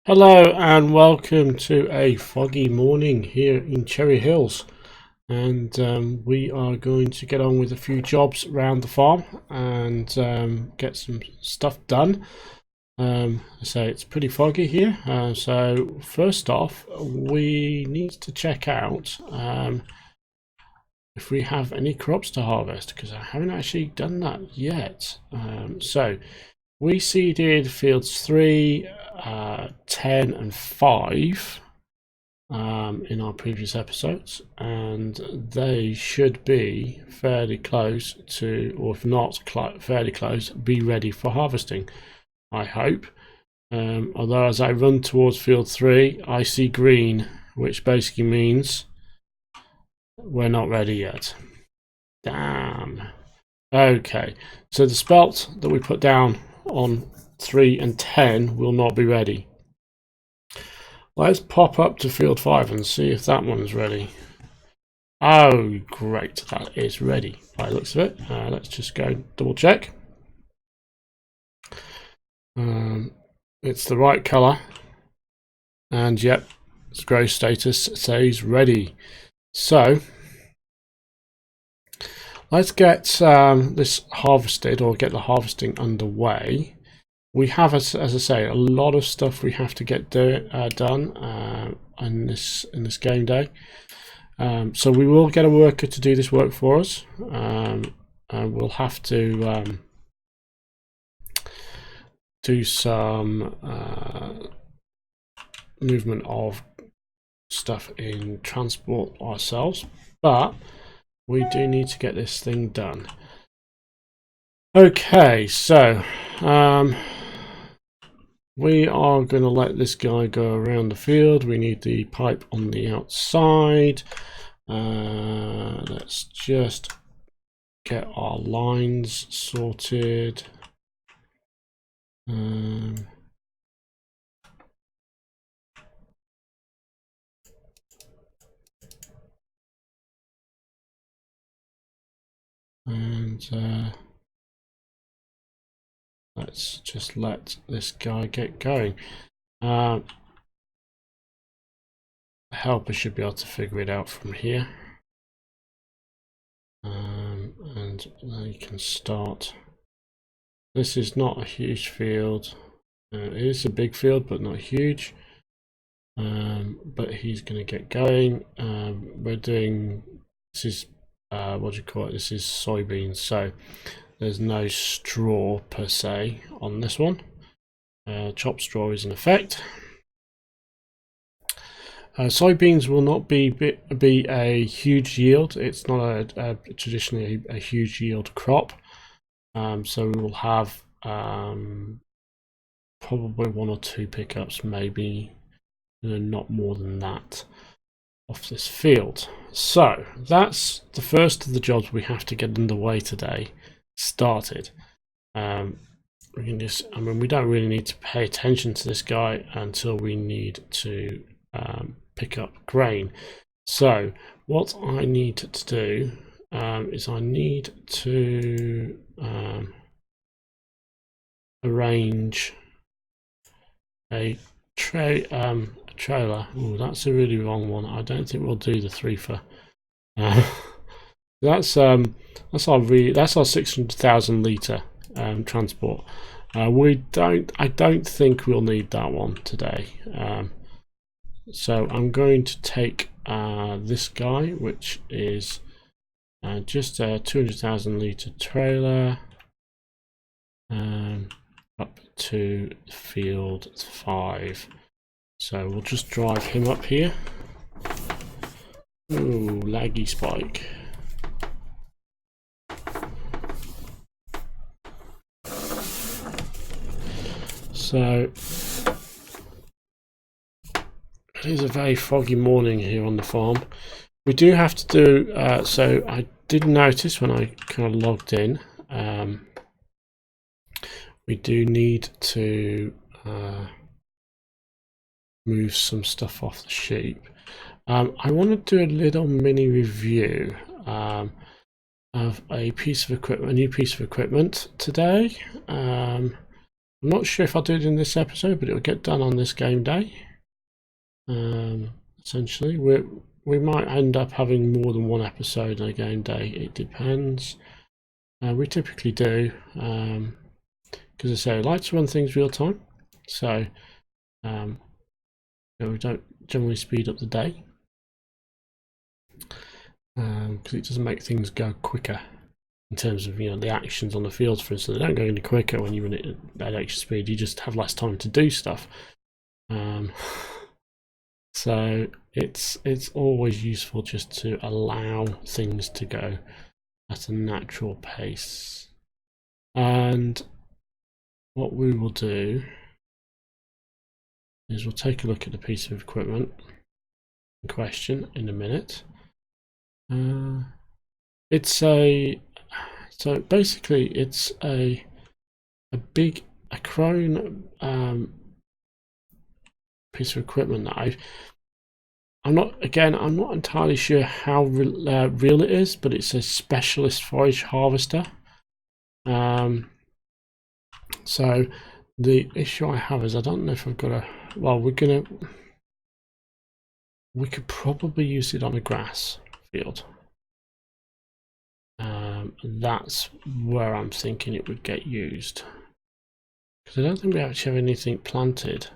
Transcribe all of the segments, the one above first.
Hello and welcome to a foggy morning here in Cherry Hills, and we are going to get on with a few jobs around the farm and get some stuff done. I say it's pretty foggy here, so first off we need to check out if we have any crops to harvest, because I haven't actually done that yet. So we seeded fields 3, 10 and 5 in our previous episodes, and they should be fairly close to, or if not fairly close, be ready for harvesting, I hope. Although as I run towards field 3 I see green, which basically means we're not ready yet. Damn. Okay, so the spelt that we put down on 3 and 10 will not be ready. Let's pop up to field 5 and see if that one's ready. Oh, great, that is ready by the looks of it. Let's just go double check. It's the right colour, and yep, its grow status says ready. So let's get this harvested, or get the harvesting underway. We have, as I say, a lot of stuff we have to get done in this game day. So we will get a worker to do this work for us. And we'll have to do some movement of stuff in transport ourselves, but we do need to get this thing done. Okay, so we are going to let this guy go around the field. We need the pipe on the outside. Let's just get our lines sorted. And let's just let this guy get going. The helper should be able to figure it out from here. And they can start. This is not a huge field. It is a big field, but not huge. But he's going to get going. We're doing, this is what do you call it? This is soybeans, so there's no straw per se on this one. Chopped straw is in effect. Soybeans will not be a huge yield. It's not traditionally a huge yield crop. So we will have probably 1 or 2 pickups, maybe not more than that, off this field. So that's the first of the jobs we have to get underway today, started. We can just, I mean, we don't really need to pay attention to this guy until we need to pick up grain. So what I need to do is I need to arrange a trailer. Oh, that's a really wrong one. I don't think we'll do the 3 for. That's our 600,000 litre transport. I don't think we'll need that one today. So I'm going to take this guy, which is just a 200,000 litre trailer, up to field 5. So we'll just drive him up here. Ooh, laggy spike. So it is a very foggy morning here on the farm. We do have to do, so I did notice when I kind of logged in, we do need to move some stuff off the sheep. I want to do a little mini review of a piece of equipment, a new piece of equipment today. I'm not sure if I'll do it in this episode, but it'll get done on this game day. Essentially, we might end up having more than one episode on a game day. It depends. We typically do, because I say I like to run things real time, so we don't generally speed up the day, because it doesn't make things go quicker in terms of the actions on the fields. For instance, they don't go any quicker when you run it at extra speed. You just have less time to do stuff. So it's always useful just to allow things to go at a natural pace. And what we will do is we'll take a look at the piece of equipment in question in a minute. So basically it's a chrome piece of equipment that I'm not entirely sure how real it is, but it's a specialist forage harvester. So the issue I have is I don't know if I've got we could probably use it on a grass field. That's where I'm thinking it would get used, because I don't think we actually have anything planted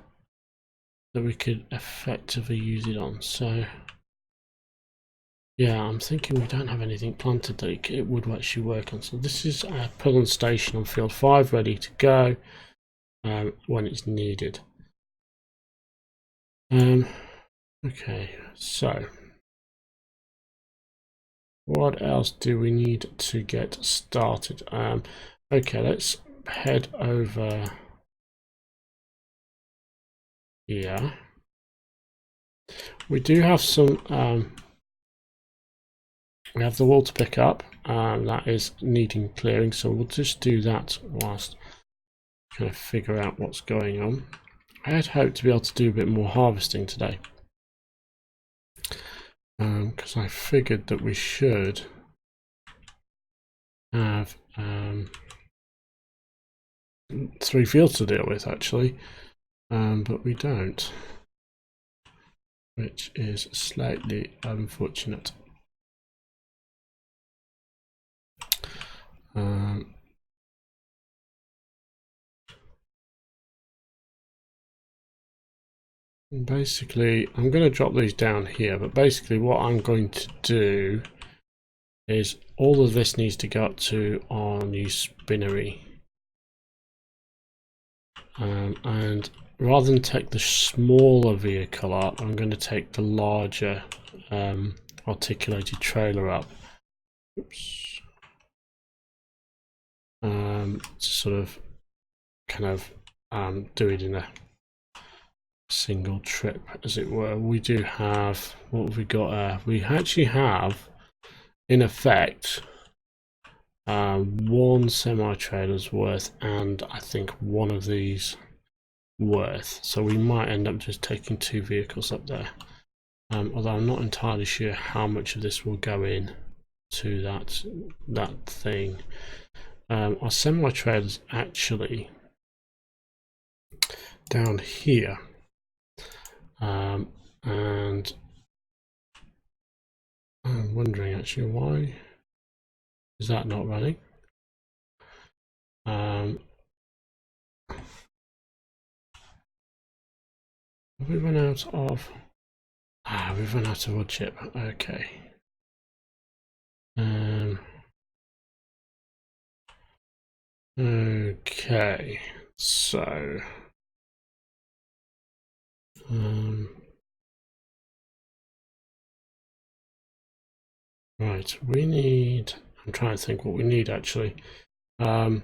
that we could effectively use it on. So yeah, I'm thinking we don't have anything planted that it would actually work on. So this is a pulling station on field 5, ready to go when it's needed. Okay, so what else do we need to get started? Okay, let's head over here. We do have some we have the wall to pick up, that is needing clearing, so we'll just do that whilst kind of figure out what's going on. I had hoped to be able to do a bit more harvesting today, because I figured that we should have 3 fields to deal with actually, but we don't, which is slightly unfortunate. Basically, I'm going to drop these down here, but basically what I'm going to do is all of this needs to go up to our new spinnery, and rather than take the smaller vehicle up, I'm going to take the larger articulated trailer up. Oops. To sort of kind of do it in a single trip, as it were. We do have, what have we got? We actually have, in effect, 1 semi-trailer's worth, and I think 1 of these worth. So we might end up just taking 2 vehicles up there. Although I'm not entirely sure how much of this will go in to that thing. Our semi-trailers actually down here, and I'm wondering actually why is that not running. Have we run out of we've run out of wood chip. Okay. Okay, so right, we need, I'm trying to think what we need actually. We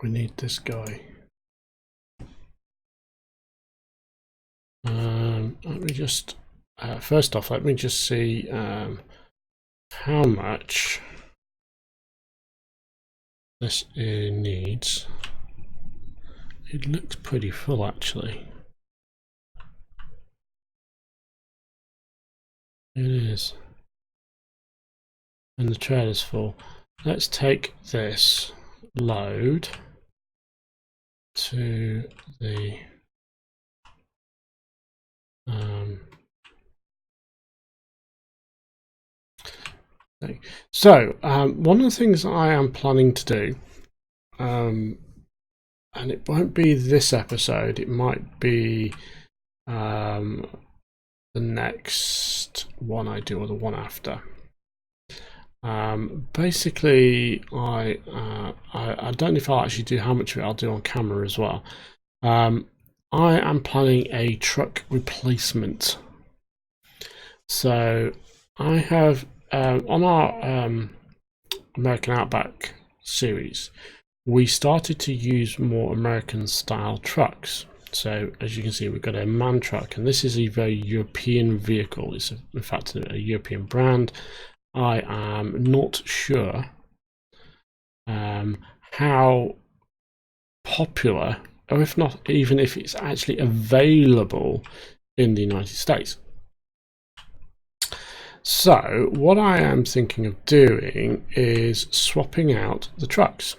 need this guy. Let me just first off, let me just see how much this needs. It looks pretty full actually. It is. And the trailer's full. Let's take this load to the so one of the things I am planning to do, and it won't be this episode, it might be the next one I do or the one after. Basically, I don't know if I'll actually do how much of it I'll do on camera as well. I am planning a truck replacement. So I have on our American Outback series, we started to use more American style trucks. So as you can see, we've got a MAN truck, and this is a very European vehicle. It's in fact a European brand. I am not sure how popular, or if not even if it's actually available in the United States. So what I am thinking of doing is swapping out the trucks.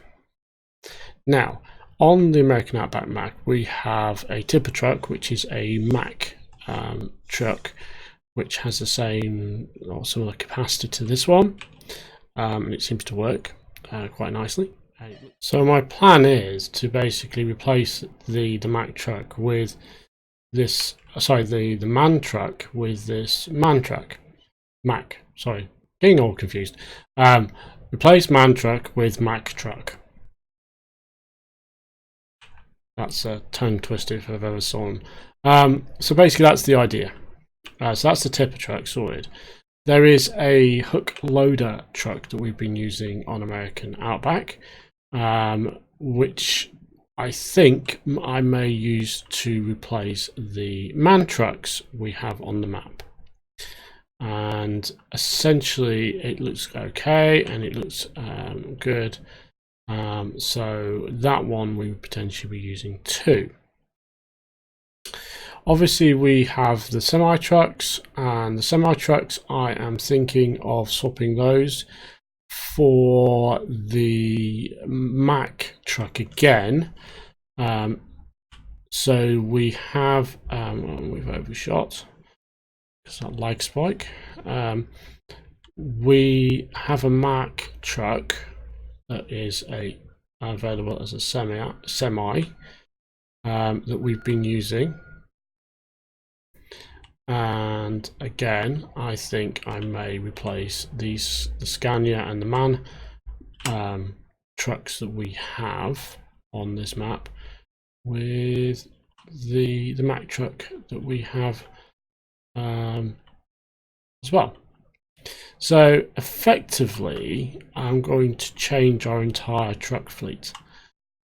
Now, on the American Outback Mac, we have a tipper truck, which is a Mac truck, which has the same or similar capacity to this one, and it seems to work quite nicely. So my plan is to basically replace the Mac truck with this, the MAN truck with this MAN truck. Mac, sorry, getting all confused. Replace MAN truck with Mac truck. That's a tongue twister if I've ever saw one. So basically that's the idea. So that's the tipper truck sorted. There is a hook loader truck that we've been using on American Outback, which I think I may use to replace the MAN trucks we have on the map. And essentially it looks okay and it looks good. So that one we would potentially be using too. Obviously we have the semi trucks, and the semi trucks I am thinking of swapping those for the Mac truck again. So we have we've overshot because that lag spike. We have a Mac truck that is available as a semi that we've been using, and again I think I may replace the Scania and the MAN trucks that we have on this map with the Mac truck that we have as well. So effectively I'm going to change our entire truck fleet.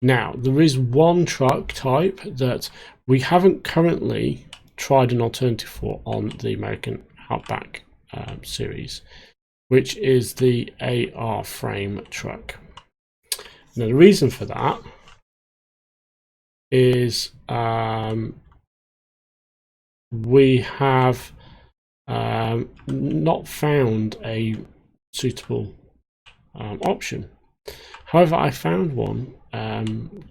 Now there is one truck type that we haven't currently tried an alternative for on the American Outback series, which is the AR frame truck. Now the reason for that is we have not found a suitable option. However, I found one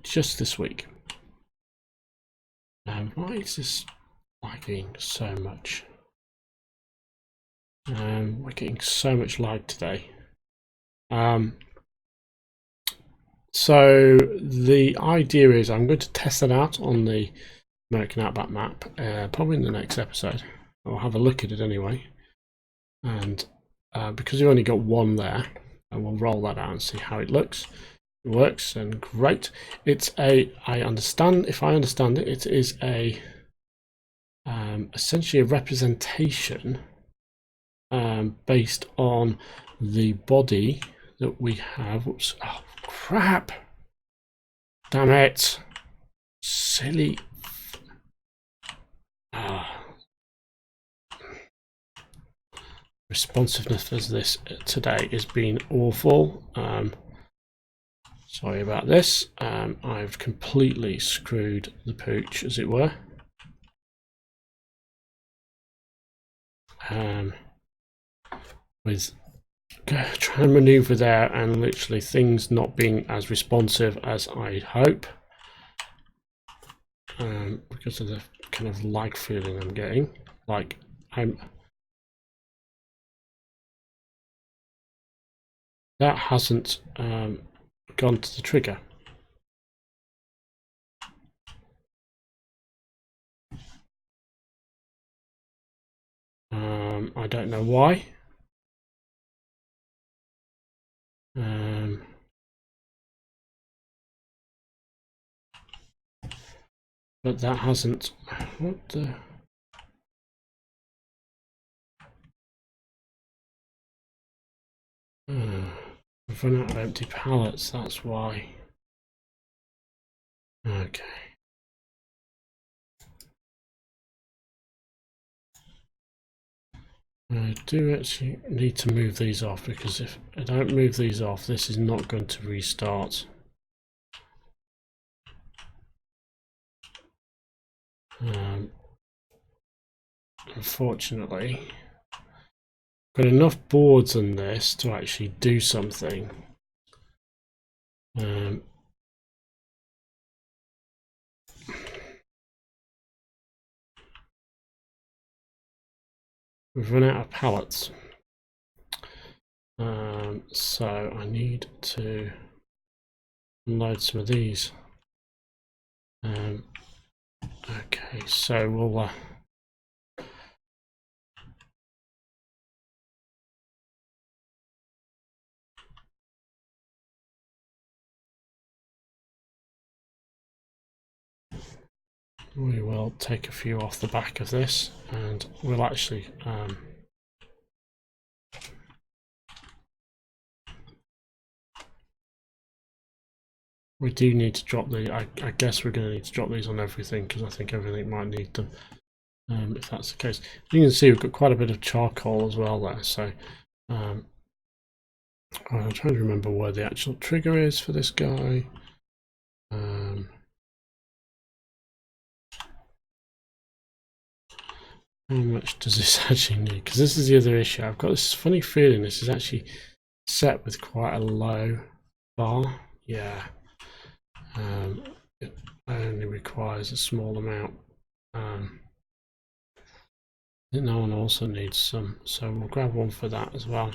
just this week. Why is this lagging so much? We're getting so much lag today. So the idea is I'm going to test it out on the American Outback map, probably in the next episode. I'll have a look at it anyway, and because we've only got one there, and we'll roll that out and see how it looks. It works, and great. It's if I understand it, it is a essentially a representation based on the body that we have. Whoops! Oh crap! Damn it! Silly. Responsiveness as this today has been awful. Sorry about this. I've completely screwed the pooch, as it were. With trying to maneuver there and literally things not being as responsive as I'd hope. because of the kind of lag feeling I'm getting. Like that hasn't gone to the trigger. I don't know why. But that hasn't. What the? We've run out of empty pallets, that's why. Okay. I do actually need to move these off, because if I don't move these off, this is not going to restart. Unfortunately, I've got enough boards on this to actually do something. We've run out of pallets. So I need to unload some of these. Okay, so we'll we will take a few off the back of this, and we'll actually we do need to drop the. I guess we're going to need to drop these on everything, because I think everything might need them. If that's the case, you can see we've got quite a bit of charcoal as well there. So I'm trying to remember where the actual trigger is for this guy. How much does this actually need? Because this is the other issue. I've got this funny feeling this is actually set with quite a low bar. Yeah. It only requires a small amount. I think that one also needs some, so we'll grab one for that as well.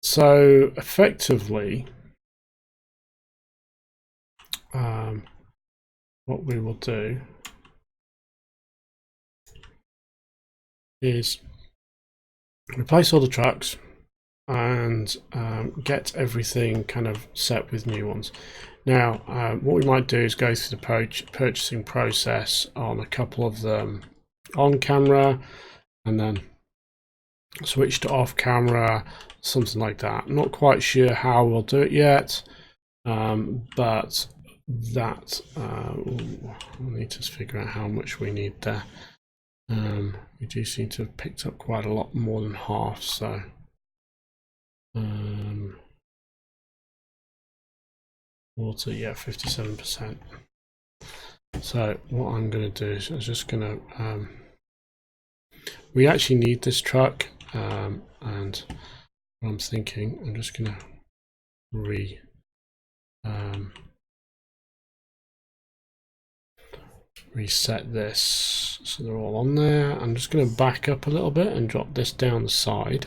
So effectively, what we will do is replace all the trucks and get everything kind of set with new ones. Now, what we might do is go through the purchasing process on a couple of them on camera, and then switch to off camera, something like that. Not quite sure how we'll do it yet, but that we'll need to figure out how much we need there. We do seem to have picked up quite a lot more than half, so water, yeah, 57%. So what I'm going to do is I'm just going to we actually need this truck, and what I'm thinking, I'm just going to reset this so they're all on there. I'm just going to back up a little bit and drop this down the side.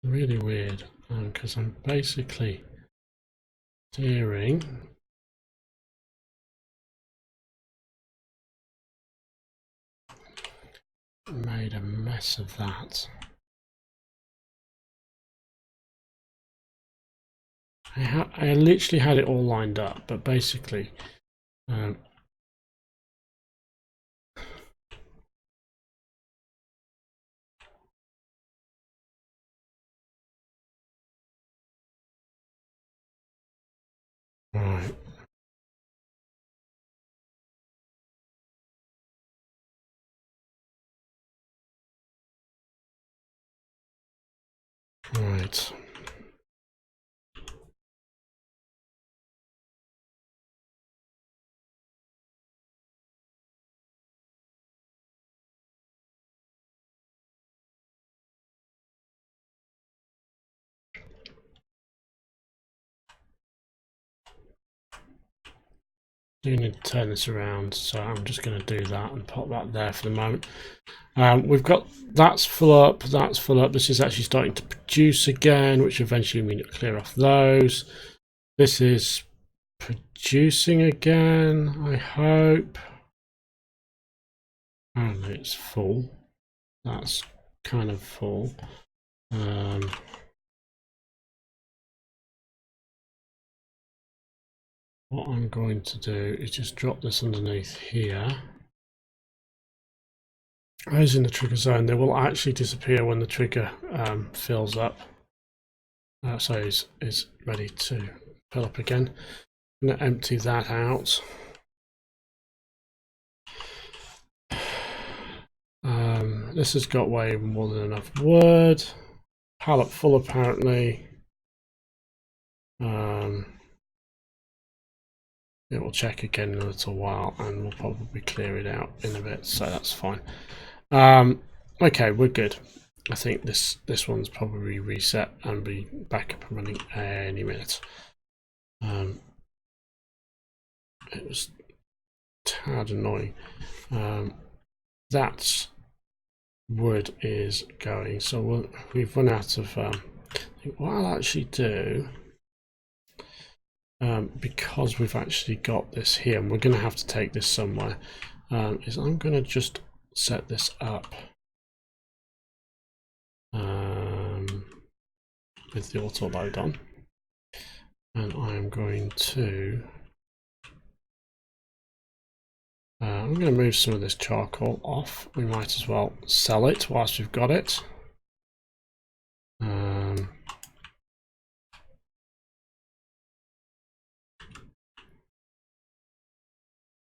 Really weird, because I'm basically steering made a mess of that. I literally had it all lined up, but basically Right. Do need to turn this around, so I'm just going to do that and pop that there for the moment. We've got that's full up, that's full up. This is actually starting to produce again, which eventually we need to clear off those. This is producing again, I hope. And it's full. That's kind of full. What I'm going to do is just drop this underneath here. Those in the trigger zone, they will actually disappear when the trigger fills up. So is ready to fill up again. I'm going to empty that out. This has got way more than enough wood. Pallet full apparently. It will check again in a little while and we'll probably clear it out in a bit, so that's fine. Okay, we're good. I think this one's probably reset and be back up and running any minute. It was tad annoying. That wood is going, so we've run out of. What I'll actually do, because we've actually got this here, and we're going to have to take this somewhere, is I'm going to just set this up with the auto load on, and I'm going to. I'm going to move some of this charcoal off. We might as well sell it whilst we've got it.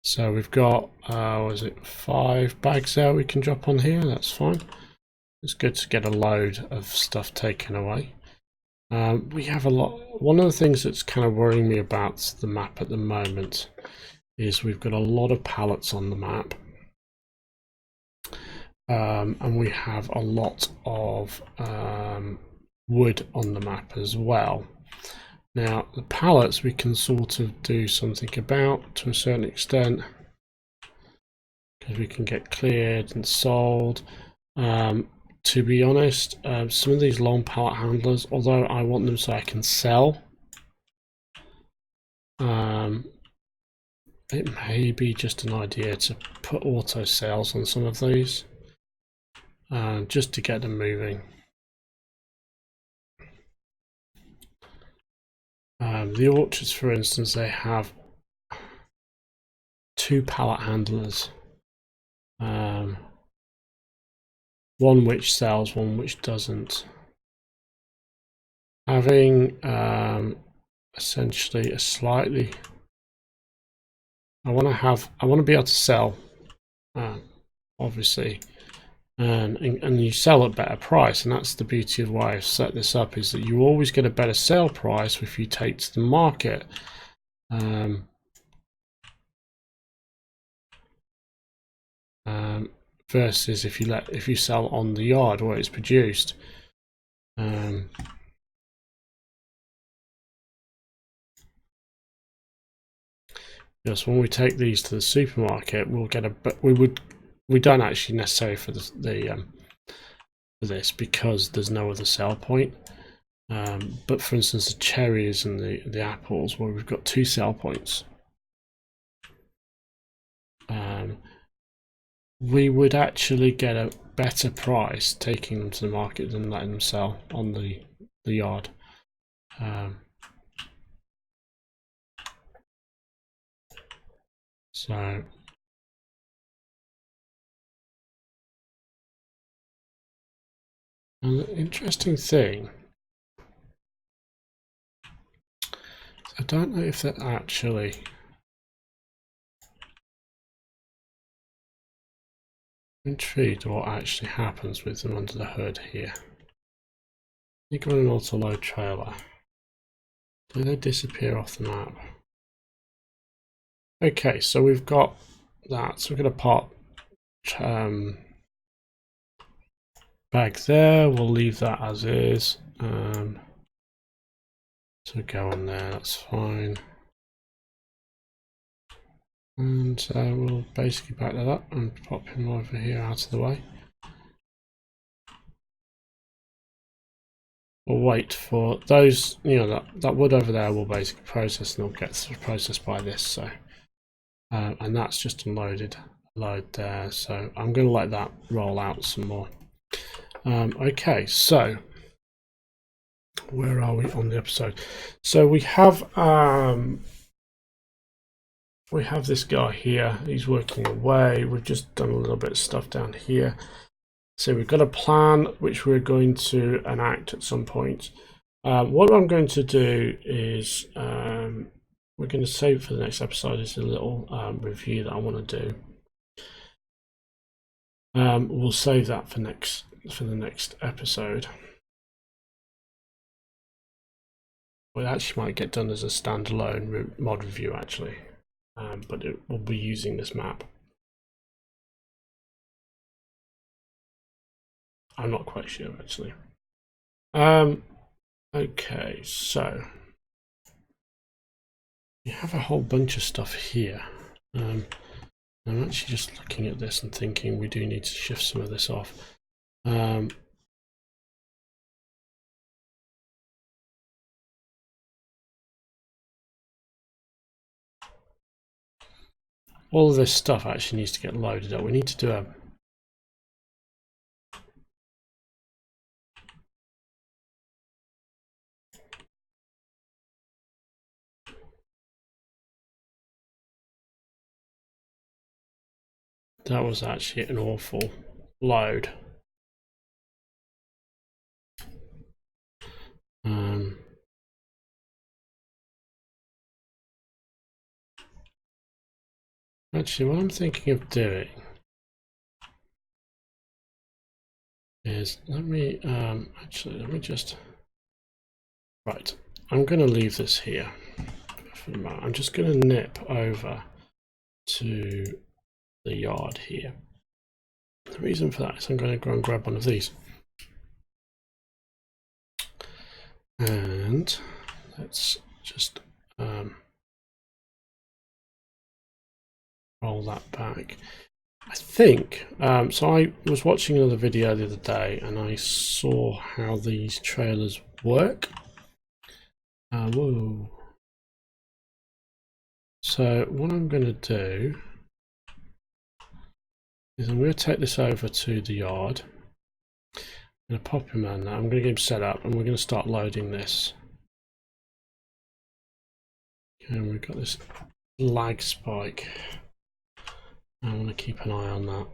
So we've got, was it 5 bags there we can drop on here? That's fine. It's good to get a load of stuff taken away. We have a lot. One of the things that's kind of worrying me about the map at the moment is we've got a lot of pallets on the map. And we have a lot of wood on the map as well. Now the pallets we can sort of do something about to a certain extent, because we can get cleared and sold. To be honest, some of these long pallet handlers, although I want them so I can sell, it may be just an idea to put auto sales on some of these, just to get them moving. The orchards, for instance, they have 2 pallet handlers, one which sells, one which doesn't. Having essentially a slightly, I want to be able to sell, obviously, and you sell at a better price, and that's the beauty of why I've set this up, is that you always get a better sale price if you take to the market. Versus if you sell on the yard where it's produced. Because when we take these to the supermarket, we'll get we don't actually necessarily for for this, because there's no other sell point. But for instance, the cherries and the apples, where we've got 2 sell points, we would actually get a better price taking them to the market than letting them sell on the yard. So and the interesting thing, I don't know if that actually, I'm intrigued what actually happens with them under the hood here. You got an auto load trailer. Do they disappear off the map? Okay, so we've got that. So we're going to pop bag there. We'll leave that as is. So go on there, that's fine. And we'll basically back that up and pop him over here out of the way. We'll wait for those, that wood over there will basically process and it'll get processed by this. So, and that's just unloaded, load there. So I'm going to let that roll out some more. Okay, so where are we on the episode? So we have this guy here. He's working away. We've just done a little bit of stuff down here. So we've got a plan which we're going to enact at some point. What I'm going to do is we're going to save for the next episode is a little review that I want to do. We'll save that for the next episode. Well, it actually might get done as a standalone mod review actually, but it will be using this map. I'm not quite sure actually. Okay, so you have a whole bunch of stuff here. I'm actually just looking at this and thinking we do need to shift some of this off. All of this stuff actually needs to get loaded up. We need to do a that was actually an awful load. Actually, what I'm thinking of doing is let me just right. I'm going to leave this here for the moment. I'm just going to nip over to the yard here. The reason for that is I'm going to go and grab one of these. And let's just roll that back. I think, so I was watching another video the other day and I saw how these trailers work. Whoa. So what I'm going to do is I'm going to take this over to the yard. I'm going to pop him in there. I'm going to get him set up and we're going to start loading this. Okay, and we've got this lag spike. I want to keep an eye on that.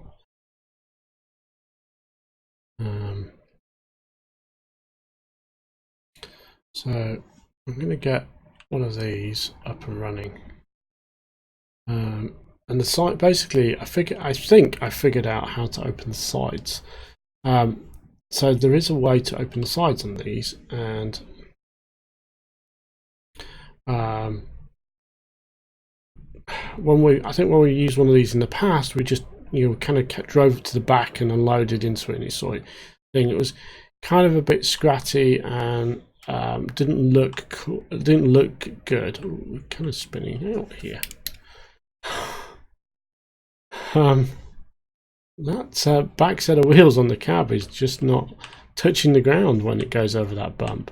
So I'm going to get one of these up and running. And the site basically, I think I figured out how to open the sides. So there is a way to open the sides on these, and when we used one of these in the past, we just kind of drove it to the back and unloaded into it, and you saw it thing. It was kind of a bit scratty and didn't look cool. It didn't look good. Ooh, we're kind of spinning out here. That back set of wheels on the cab is just not touching the ground when it goes over that bump.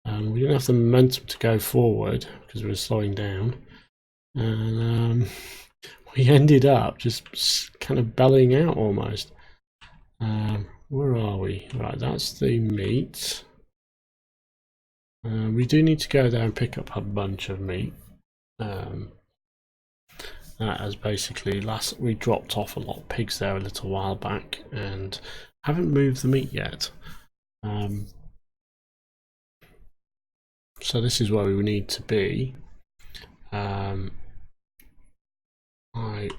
We didn't have the momentum to go forward because we were slowing down, and we ended up just kind of bellying out almost. Where are we? Right, that's the meat. We do need to go there and pick up a bunch of meat. As basically we dropped off a lot of pigs there a little while back and haven't moved the meat yet. So this is where we need to be. I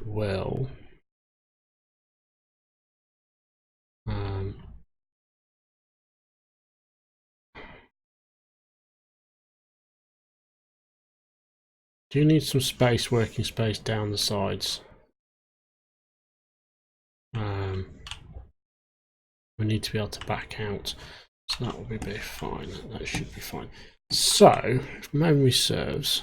will Do you need some space, working space down the sides? We need to be able to back out, so that will be fine. That should be fine. So, if memory serves,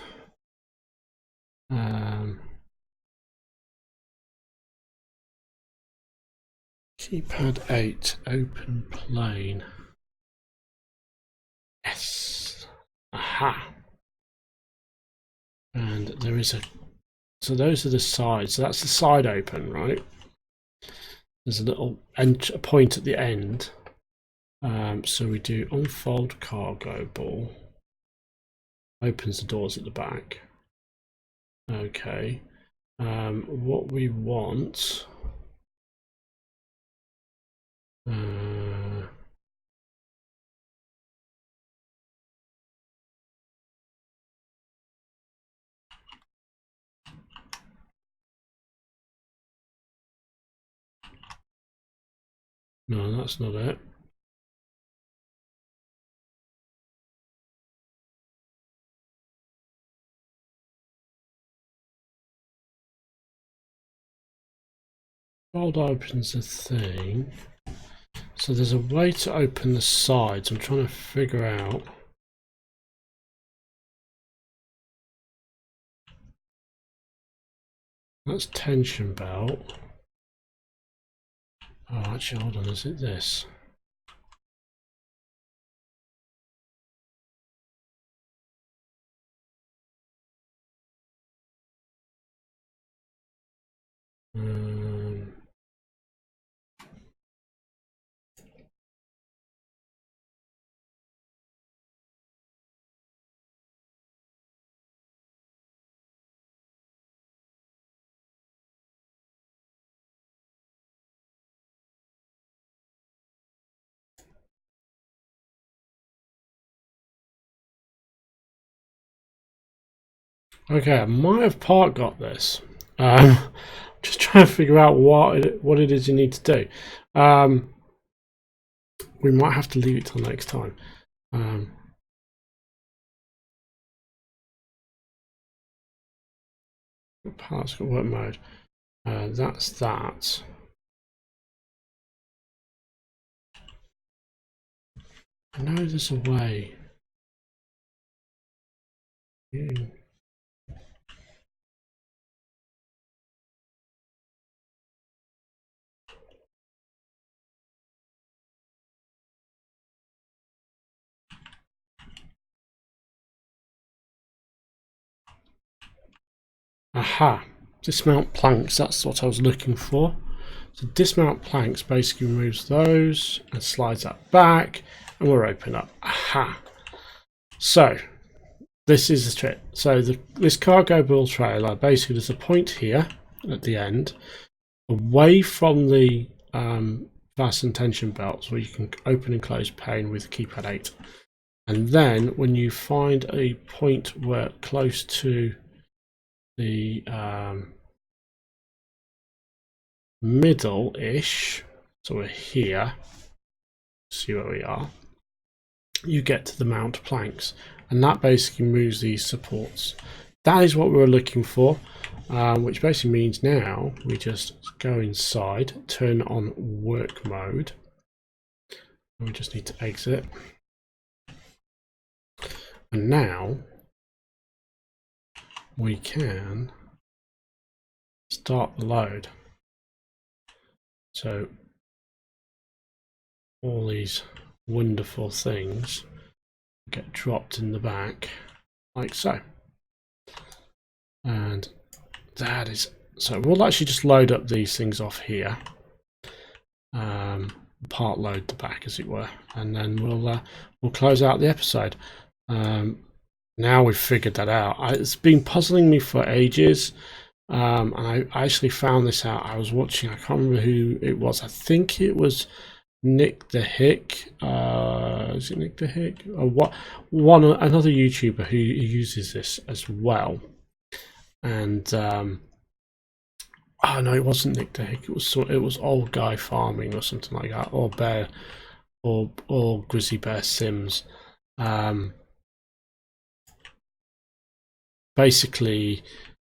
keypad 8, open plane. Yes. Aha. And there is a. So those are the sides. So that's the side open, right? There's a little point at the end. So we do unfold cargo ball. Opens the doors at the back. Okay. What we want. No, that's not it. Fold opens the thing. So there's a way to open the sides. I'm trying to figure out. That's tension belt. Oh, actually, hold on. Is it this? Okay, I might have part got this. Just trying to figure out what it is you need to do. We might have to leave it till next time. Parts got work mode. That's that. I know there's a way. Aha! Dismount planks, that's what I was looking for. So dismount planks basically removes those and slides that back, and we're open up. Aha! So this is the trick. So this cargo ball trailer, basically there's a point here at the end, away from the fasten tension belts, where you can open and close pane with keypad 8. And then when you find a point where close to the middle-ish, so we're here, see where we are, you get to the mount planks, and that basically moves these supports. That is what we were looking for, which basically means now we just go inside, turn on work mode, and we just need to exit. And now we can start the load. So all these wonderful things get dropped in the back like so. And that is, so we'll actually just load up these things off here, part load the back as it were, and then we'll close out the episode. Now we've figured that out. It's been puzzling me for ages, and I actually found this out. I was watching, I can't remember who it was. I think it was Nick the Hick. Is it Nick the Hick? Or another YouTuber who uses this as well. And oh no, it wasn't Nick the Hick. It was Old Guy Farming or something like that, or Bear, or Grizzly Bear Sims. basically,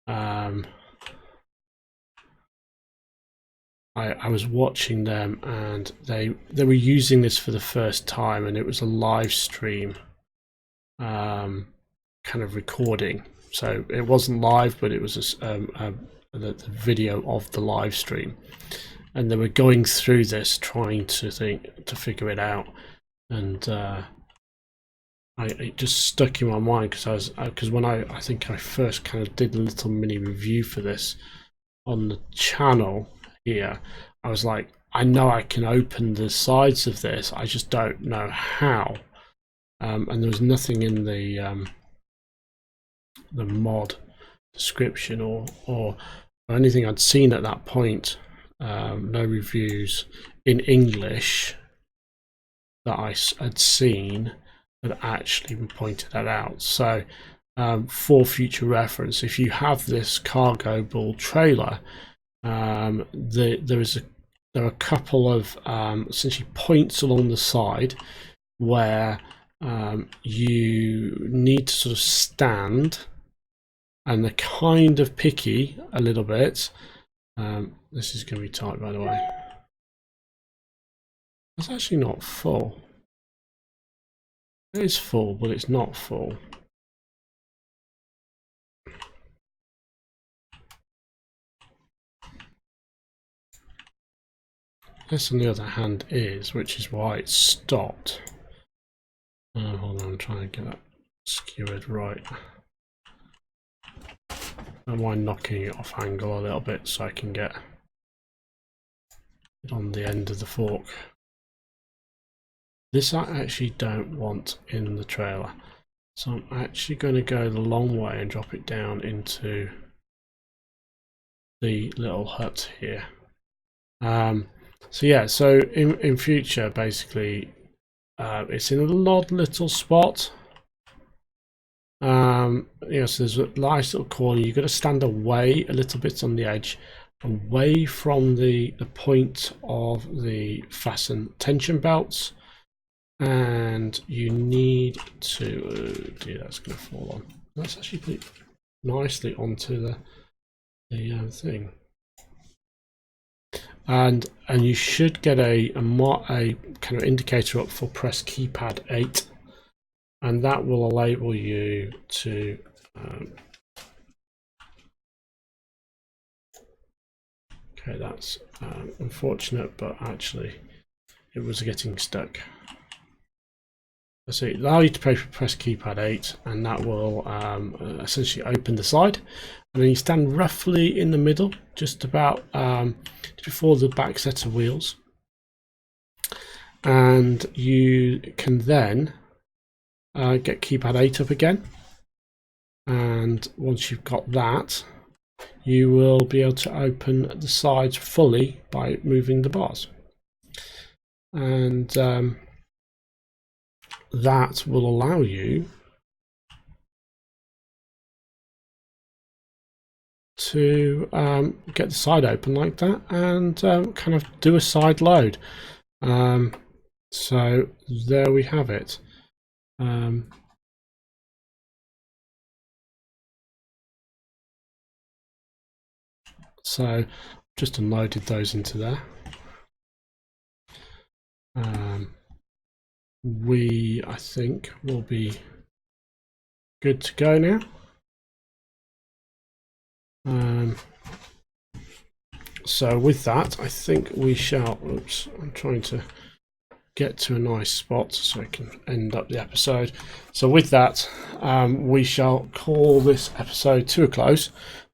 I was watching them, and they were using this for the first time, and it was a live stream kind of recording. So it wasn't live, but it was the video of the live stream, and they were going through this, trying to figure it out, and it just stuck in my mind because when I think I first kind of did a little mini review for this on the channel here, I was like, I know I can open the sides of this, I just don't know how. And there was nothing in the mod description or anything I'd seen at that point, no reviews in English that I had seen that actually pointed that out. So for future reference, if you have this cargo bull trailer, there are a couple of essentially points along the side where you need to sort of stand, and they're kind of picky a little bit. This is going to be tight, by the way. It's actually not full. It is full, but it's not full. This, on the other hand, is, which is why it stopped. Hold on, I'm trying to get that skewered right. I don't mind knocking it off angle a little bit so I can get it on the end of the fork. This I actually don't want in the trailer, so I'm actually going to go the long way and drop it down into the little hut here. So yeah, so in future, basically, it's in an odd little spot. So there's a nice little corner. You've got to stand away a little bit on the edge, away from the point of the fasten tension belts, and you need to that's going to fall on. That's actually put nicely onto the thing. And you should get a kind of indicator up for press keypad 8, and that will enable you to okay, that's unfortunate, but actually it was getting stuck. So it allows you to press keypad 8, and that will essentially open the side, and then you stand roughly in the middle, just about before the back set of wheels, and you can then get keypad 8 up again, and once you've got that, you will be able to open the sides fully by moving the bars, and that will allow you to get the side open like that, and kind of do a side load. So there we have it. So just unloaded those into there. I think will be good to go now. So with that, I think we shall, oops, I'm trying to get to a nice spot so I can end up the episode. So with that, we shall call this episode to a close.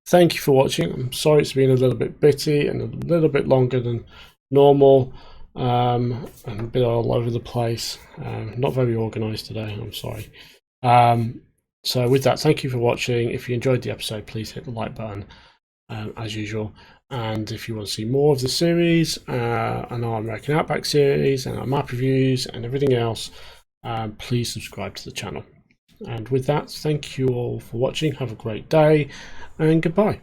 Thank you for watching. I'm sorry it's been a little bit bitty and a little bit longer than normal, and a bit all over the place. Not very organized today, I'm sorry. So with that, thank you for watching. If you enjoyed the episode, please hit the like button as usual. And if you want to see more of the series and our American Outback series and our map reviews and everything else, please subscribe to the channel. And with that, thank you all for watching. Have a great day and goodbye.